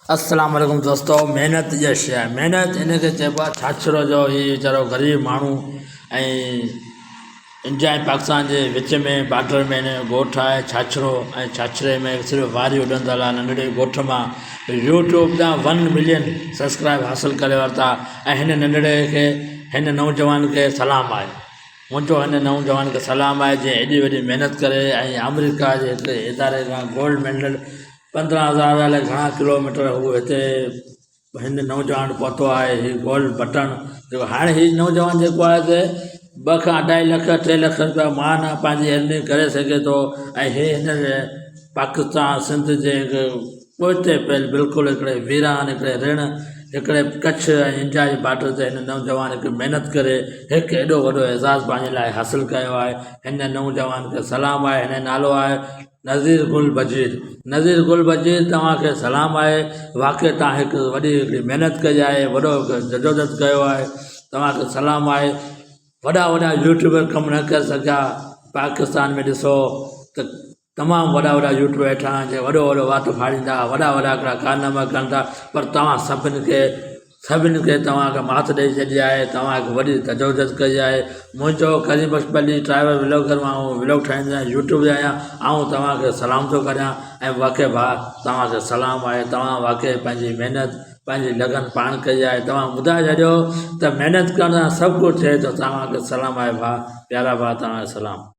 अस्सलाम वालेकुम दोस्तों। मेहनत यश है। मेहनत इनके चइबो आहे छाछरो जो ही वीचारो ग़रीब माण्हू ऐं इंडिया ऐं पाकिस्तान जे विच में बॉर्डर में हिन जो ॻोठु आहे छाछरो ऐं छाछरे में सिर्फ़ु वारी उॾंदल आहे। नंढड़े ॻोठ मां यूट्यूब तां 1 मिलियन सब्सक्राइब हासिलु करे वरिता ऐं हिन नंढड़े खे हिन नौजवान खे सलाम आहे। मुंहिंजो हिन नौजवान खे सलाम आहे जंहिं एॾी वॾी महिनत करे ऐं अमेरिका जे हिकिड़े इदारे खां गोल्ड मेडल 15,000 अलाए घणा किलोमीटर हू हिते हिन नौजवान पहुतो आहे। हीउ गोल्ड बटन जेको हाणे हीउ नौजवान जेको आहे त 2 खां 2.5 लख 3 लख रुपया मान पंहिंजी अर्निंग करे सघे थो ऐं हे हिन पाकिस्तान सिंध जे पोइते पियल बिल्कुलु हिकिड़े वीरान हिकिड़े ऋण हिकिड़े कच्छ ऐं इंडिया जे बॉर्डर ते हिन नौजवान खे महिनत करे हिकु एॾो वॾो एज़ाज़ पंहिंजे लाइ हासिलु कयो आहे। हिन नौजवान खे सलाम आहे। हिन नालो आहे नज़ीर गुल बजीर। नज़ीर गुल बजीर तव्हांखे सलाम आहे। वाक़ई तव्हां हिकु वॾी हिकिड़ी महिनत कई आहे, वॾो जदोजहद कयो आहे। तव्हांखे सलाम आहे। वॾा वॾा यूट्यूबर कमु न करे सघिया। पाकिस्तान में ॾिसो त तमामु वॾा वॾा यूट्यूबर वेठा आहिनि जे वॾो वॾो वात फाड़ींदा, वॾा वॾा हिकिड़ा कारनामा कनि था, पर तव्हां सभिनि खे तव्हांखे मात ॾेई छॾी आहे। तव्हांखे वॾी जदोजहद कई आहे। मुंहिंजो करीम बख़्शपली ट्राइवल व्लॉगर मां व्लॉग ठाहींदो आहियां, यूट्यूब ते आहियां। तव्हांखे सलाम थो करियां ऐं वाक़ई भाउ तव्हांखे सलाम आहे। तव्हां वाक़ई पंहिंजी महिनत पंहिंजी लगन पाण कई आहे। तव्हां ॿुधाए छॾियो त महिनत करण सां सभु कुझु थिए थो। तव्हांखे सलाम आहे भाउ, प्यारा भाउ, तव्हांखे सलाम।